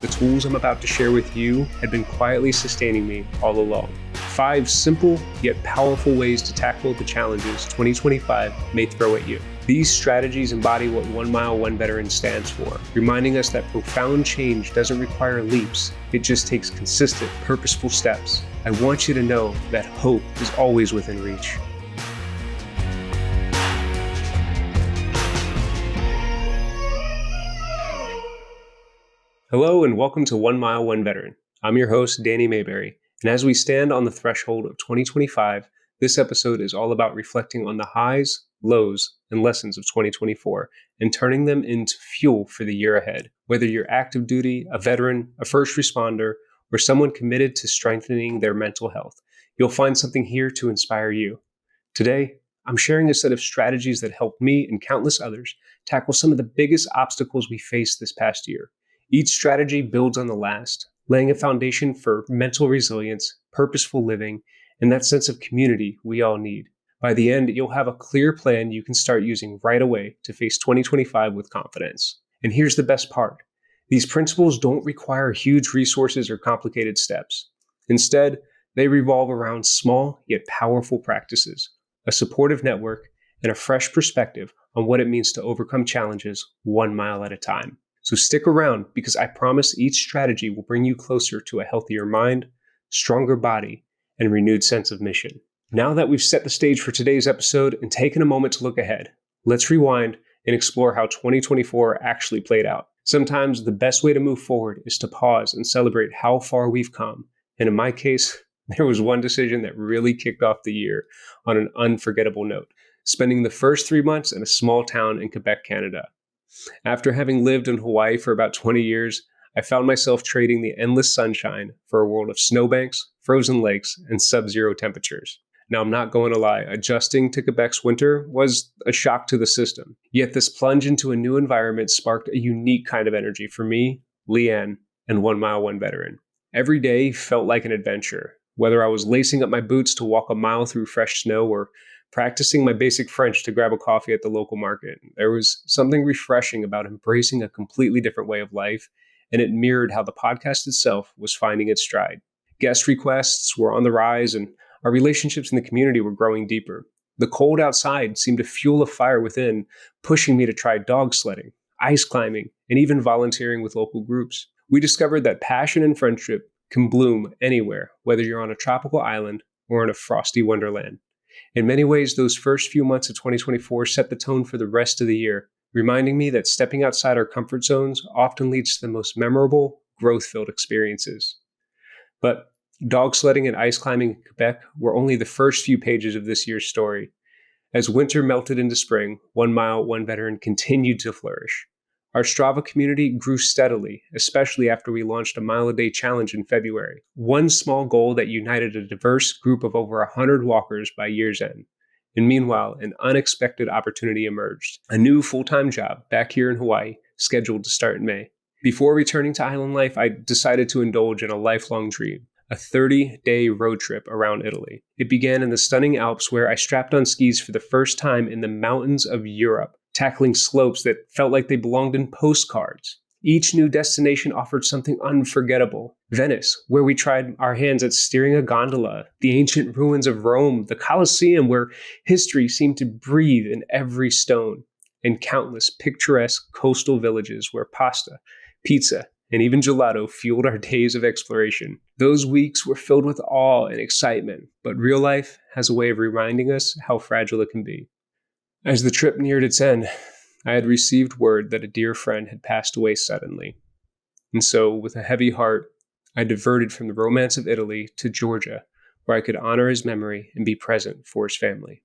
The tools I'm about to share with you had been quietly sustaining me all along. 5 simple yet powerful ways to tackle the challenges 2025 may throw at you. These strategies embody what 1 Mile 1 Veteran stands for, reminding us that profound change doesn't require leaps, it just takes consistent, purposeful steps. I want you to know that hope is always within reach. Hello and welcome to 1 Mile 1 Veteran. I'm your host, Danny Mayberry, and as we stand on the threshold of 2025, this episode is all about reflecting on the highs, lows, and lessons of 2024 and turning them into fuel for the year ahead. Whether you're active duty, a veteran, a first responder, or someone committed to strengthening their mental health, you'll find something here to inspire you. Today, I'm sharing a set of strategies that helped me and countless others tackle some of the biggest obstacles we faced this past year. Each strategy builds on the last, laying a foundation for mental resilience, purposeful living, and that sense of community we all need. By the end, you'll have a clear plan you can start using right away to face 2025 with confidence. And here's the best part. These principles don't require huge resources or complicated steps. Instead, they revolve around small yet powerful practices, a supportive network, and a fresh perspective on what it means to overcome challenges 1 mile at a time. So stick around because I promise each strategy will bring you closer to a healthier mind, stronger body, and renewed sense of mission. Now that we've set the stage for today's episode and taken a moment to look ahead, let's rewind and explore how 2024 actually played out. Sometimes the best way to move forward is to pause and celebrate how far we've come. And in my case, there was one decision that really kicked off the year on an unforgettable note, spending the first 3 months in a small town in Quebec, Canada. After having lived in Hawaii for about 20 years, I found myself trading the endless sunshine for a world of snowbanks, frozen lakes, and sub-zero temperatures. Now, I'm not going to lie, adjusting to Quebec's winter was a shock to the system. Yet this plunge into a new environment sparked a unique kind of energy for me, Leanne, and 1 Mile 1 Veteran. Every day felt like an adventure, whether I was lacing up my boots to walk a mile through fresh snow or practicing my basic French to grab a coffee at the local market. There was something refreshing about embracing a completely different way of life, and it mirrored how the podcast itself was finding its stride. Guest requests were on the rise, and our relationships in the community were growing deeper. The cold outside seemed to fuel a fire within, pushing me to try dog sledding, ice climbing, and even volunteering with local groups. We discovered that passion and friendship can bloom anywhere, whether you're on a tropical island or in a frosty wonderland. In many ways, those first few months of 2024 set the tone for the rest of the year, reminding me that stepping outside our comfort zones often leads to the most memorable, growth-filled experiences. But dog sledding and ice climbing in Quebec were only the first few pages of this year's story. As winter melted into spring, 1 Mile 1 Veteran continued to flourish. Our Strava community grew steadily, especially after we launched a mile-a-day challenge in February, one small goal that united a diverse group of over 100 walkers by year's end. And meanwhile, an unexpected opportunity emerged, a new full-time job back here in Hawaii, scheduled to start in May. Before returning to island life, I decided to indulge in a lifelong dream, a 30-day road trip around Italy. It began in the stunning Alps where I strapped on skis for the first time in the mountains of Europe, tackling slopes that felt like they belonged in postcards. Each new destination offered something unforgettable. Venice, where we tried our hands at steering a gondola, the ancient ruins of Rome, the Colosseum, where history seemed to breathe in every stone, and countless picturesque coastal villages where pasta, pizza, and even gelato fueled our days of exploration. Those weeks were filled with awe and excitement, but real life has a way of reminding us how fragile it can be. As the trip neared its end, I had received word that a dear friend had passed away suddenly. And so, with a heavy heart, I diverted from the romance of Italy to Georgia, where I could honor his memory and be present for his family.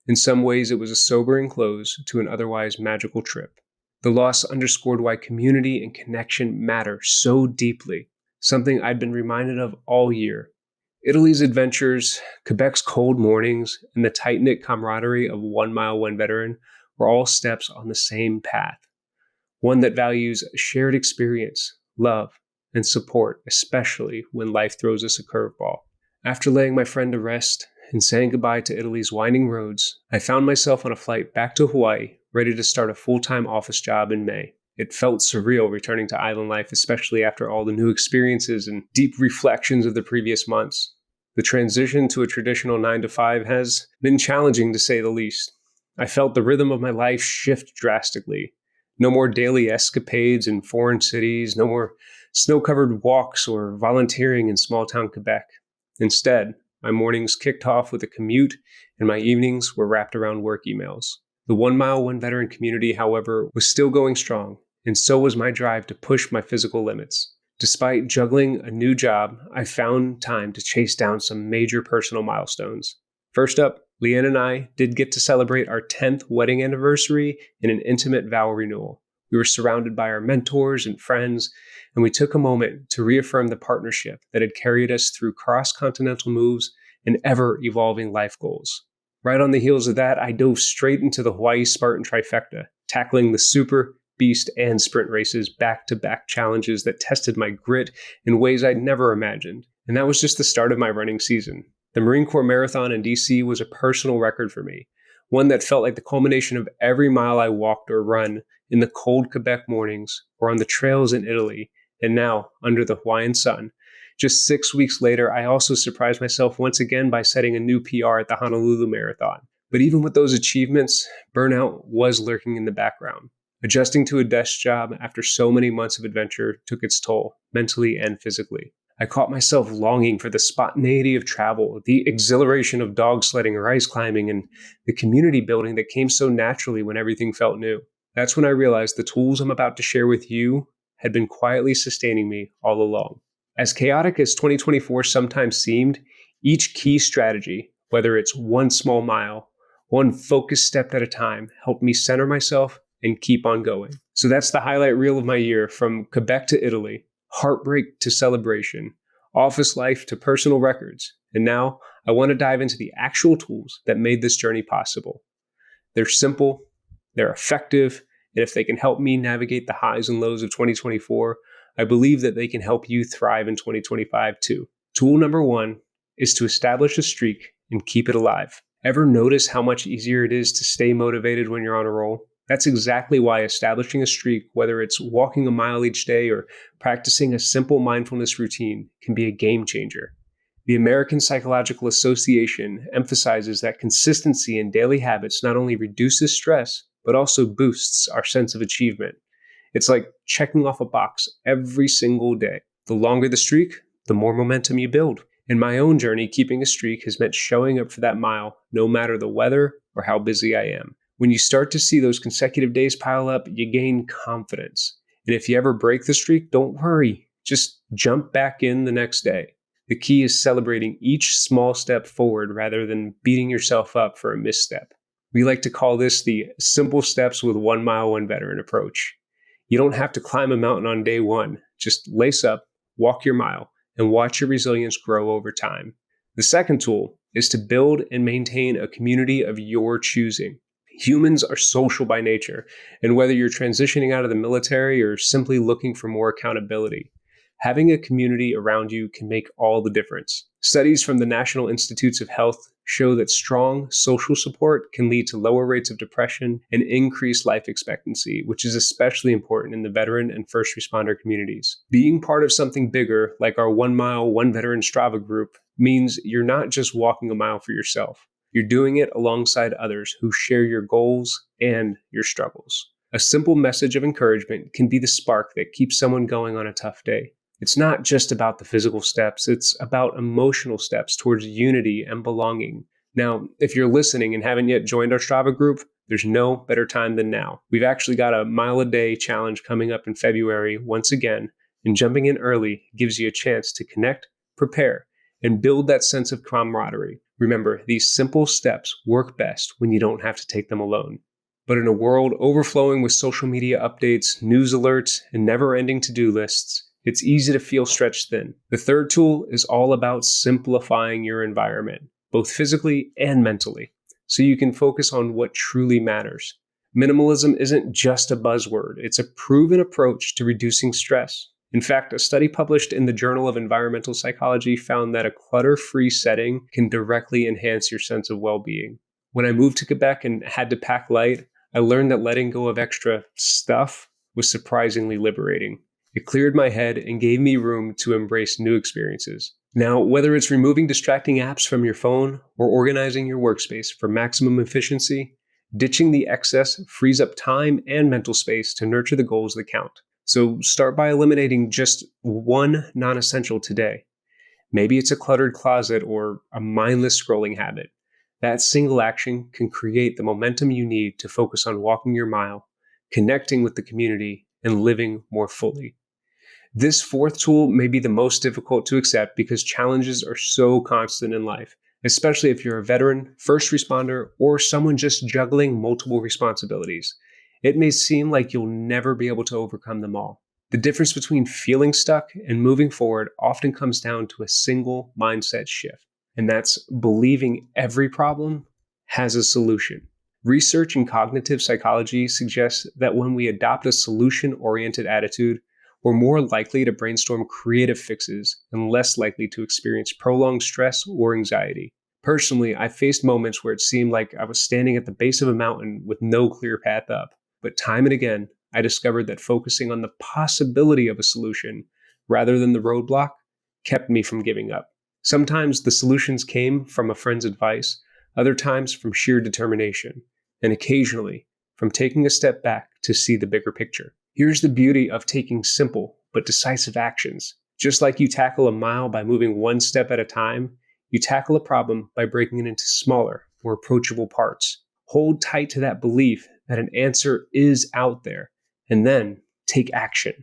In some ways, it was a sobering close to an otherwise magical trip. The loss underscored why community and connection matter so deeply, something I'd been reminded of all year. Italy's adventures, Quebec's cold mornings, and the tight-knit camaraderie of 1 Mile 1 Veteran were all steps on the same path, one that values shared experience, love, and support, especially when life throws us a curveball. After laying my friend to rest and saying goodbye to Italy's winding roads, I found myself on a flight back to Hawaii, ready to start a full-time office job in May. It felt surreal returning to island life, especially after all the new experiences and deep reflections of the previous months. The transition to a traditional 9 to 5 has been challenging to say the least. I felt the rhythm of my life shift drastically. No more daily escapades in foreign cities, no more snow-covered walks or volunteering in small-town Quebec. Instead, my mornings kicked off with a commute, and my evenings were wrapped around work emails. The 1 Mile, 1 Veteran community, however, was still going strong, and so was my drive to push my physical limits. Despite juggling a new job, I found time to chase down some major personal milestones. First up, Leanne and I did get to celebrate our 10th wedding anniversary in an intimate vow renewal. We were surrounded by our mentors and friends, and we took a moment to reaffirm the partnership that had carried us through cross-continental moves and ever-evolving life goals. Right on the heels of that, I dove straight into the Hawaii Spartan trifecta, tackling the super, beast, and sprint races back-to-back challenges that tested my grit in ways I'd never imagined. And that was just the start of my running season. The Marine Corps Marathon in DC was a personal record for me, one that felt like the culmination of every mile I walked or run in the cold Quebec mornings or on the trails in Italy, and now under the Hawaiian sun. Just 6 weeks later, I also surprised myself once again by setting a new PR at the Honolulu Marathon. But even with those achievements, burnout was lurking in the background. Adjusting to a desk job after so many months of adventure took its toll, mentally and physically. I caught myself longing for the spontaneity of travel, the exhilaration of dog sledding or ice climbing, and the community building that came so naturally when everything felt new. That's when I realized the tools I'm about to share with you had been quietly sustaining me all along. As chaotic as 2024 sometimes seemed, each key strategy, whether it's one small mile, one focused step at a time, helped me center myself and keep on going. So that's the highlight reel of my year, from Quebec to Italy, heartbreak to celebration, office life to personal records. And now I want to dive into the actual tools that made this journey possible. They're simple, they're effective, and if they can help me navigate the highs and lows of 2024, I believe that they can help you thrive in 2025 too. Tool number 1 is to establish a streak and keep it alive. Ever notice how much easier it is to stay motivated when you're on a roll? That's exactly why establishing a streak, whether it's walking a mile each day or practicing a simple mindfulness routine, can be a game changer. The American Psychological Association emphasizes that consistency in daily habits not only reduces stress, but also boosts our sense of achievement. It's like checking off a box every single day. The longer the streak, the more momentum you build. In my own journey, keeping a streak has meant showing up for that mile, no matter the weather or how busy I am. When you start to see those consecutive days pile up, you gain confidence. And if you ever break the streak, don't worry. Just jump back in the next day. The key is celebrating each small step forward rather than beating yourself up for a misstep. We like to call this the simple steps with 1 Mile, 1 Veteran approach. You don't have to climb a mountain on day one. Just lace up, walk your mile, and watch your resilience grow over time. The second tool is to build and maintain a community of your choosing. Humans are social by nature, and whether you're transitioning out of the military or simply looking for more accountability, having a community around you can make all the difference. Studies from the National Institutes of Health show that strong social support can lead to lower rates of depression and increased life expectancy, which is especially important in the veteran and first responder communities. Being part of something bigger, like our 1 Mile, 1 Veteran Strava group, means you're not just walking a mile for yourself. You're doing it alongside others who share your goals and your struggles. A simple message of encouragement can be the spark that keeps someone going on a tough day. It's not just about the physical steps, it's about emotional steps towards unity and belonging. Now, if you're listening and haven't yet joined our Strava group, there's no better time than now. We've actually got a mile a day challenge coming up in February once again, and jumping in early gives you a chance to connect, prepare, and build that sense of camaraderie. Remember, these simple steps work best when you don't have to take them alone. But in a world overflowing with social media updates, news alerts, and never-ending to-do lists, it's easy to feel stretched thin. The third tool is all about simplifying your environment, both physically and mentally, so you can focus on what truly matters. Minimalism isn't just a buzzword, it's a proven approach to reducing stress. In fact, a study published in the Journal of Environmental Psychology found that a clutter-free setting can directly enhance your sense of well-being. When I moved to Quebec and had to pack light, I learned that letting go of extra stuff was surprisingly liberating. It cleared my head and gave me room to embrace new experiences. Now, whether it's removing distracting apps from your phone or organizing your workspace for maximum efficiency, ditching the excess frees up time and mental space to nurture the goals that count. So start by eliminating just one non-essential today. Maybe it's a cluttered closet or a mindless scrolling habit. That single action can create the momentum you need to focus on walking your mile, connecting with the community, and living more fully. This fourth tool may be the most difficult to accept because challenges are so constant in life, especially if you're a veteran, first responder, or someone just juggling multiple responsibilities. It may seem like you'll never be able to overcome them all. The difference between feeling stuck and moving forward often comes down to a single mindset shift, and that's believing every problem has a solution. Research in cognitive psychology suggests that when we adopt a solution-oriented attitude, we're more likely to brainstorm creative fixes and less likely to experience prolonged stress or anxiety. Personally, I faced moments where it seemed like I was standing at the base of a mountain with no clear path up. But time and again, I discovered that focusing on the possibility of a solution rather than the roadblock kept me from giving up. Sometimes the solutions came from a friend's advice, other times from sheer determination, and occasionally from taking a step back to see the bigger picture. Here's the beauty of taking simple but decisive actions. Just like you tackle a mile by moving one step at a time, you tackle a problem by breaking it into smaller, more approachable parts. Hold tight to that belief that an answer is out there, and then take action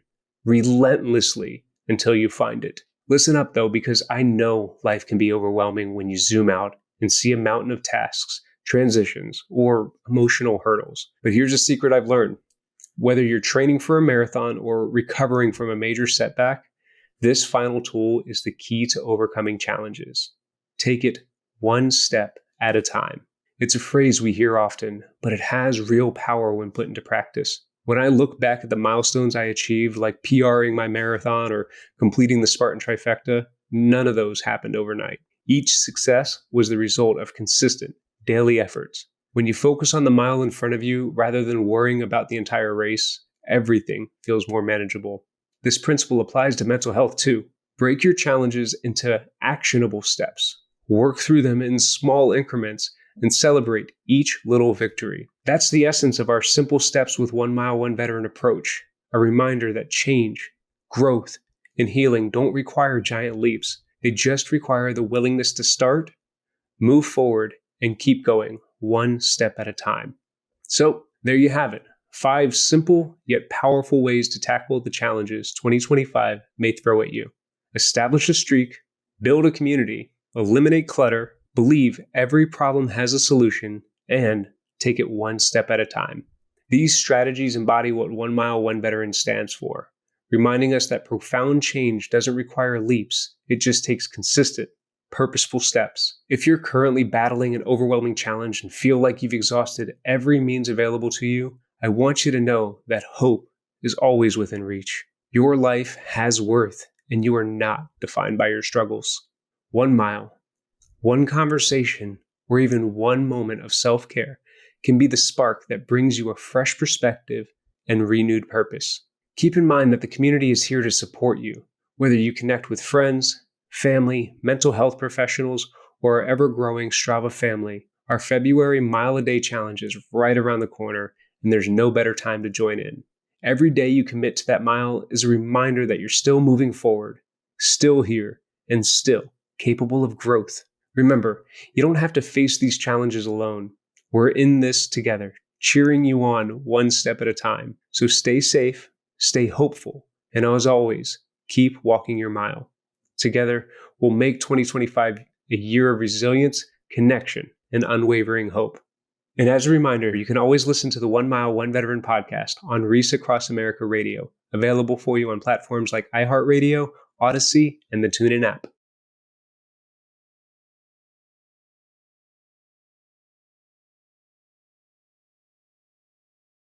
relentlessly until you find it. Listen up though, because I know life can be overwhelming when you zoom out and see a mountain of tasks, transitions, or emotional hurdles. But here's a secret I've learned. Whether you're training for a marathon or recovering from a major setback, this final tool is the key to overcoming challenges. Take it one step at a time. It's a phrase we hear often, but it has real power when put into practice. When I look back at the milestones I achieved, like PRing my marathon or completing the Spartan trifecta, none of those happened overnight. Each success was the result of consistent, daily efforts. When you focus on the mile in front of you rather than worrying about the entire race, everything feels more manageable. This principle applies to mental health too. Break your challenges into actionable steps. Work through them in small increments and celebrate each little victory. That's the essence of our Simple Steps with 1 Mile, 1 Veteran approach. A reminder that change, growth, and healing don't require giant leaps. They just require the willingness to start, move forward, and keep going one step at a time. So there you have it. 5 simple yet powerful ways to tackle the challenges 2025 may throw at you. Establish a streak, build a community, eliminate clutter, believe every problem has a solution, and take it one step at a time. These strategies embody what 1 Mile, 1 Veteran stands for, reminding us that profound change doesn't require leaps, it just takes consistent, purposeful steps. If you're currently battling an overwhelming challenge and feel like you've exhausted every means available to you, I want you to know that hope is always within reach. Your life has worth, and you are not defined by your struggles. 1 mile, one conversation, or even one moment of self-care can be the spark that brings you a fresh perspective and renewed purpose. Keep in mind that the community is here to support you, whether you connect with friends, family, mental health professionals, or our ever-growing Strava family. Our February Mile a Day Challenge is right around the corner, and there's no better time to join in. Every day you commit to that mile is a reminder that you're still moving forward, still here, and still capable of growth. Remember, you don't have to face these challenges alone. We're in this together, cheering you on one step at a time. So stay safe, stay hopeful, and as always, keep walking your mile. Together, we'll make 2025 a year of resilience, connection, and unwavering hope. And as a reminder, you can always listen to the 1 Mile, 1 Veteran podcast on Reese Across America Radio, available for you on platforms like iHeartRadio, Odyssey, and the TuneIn app.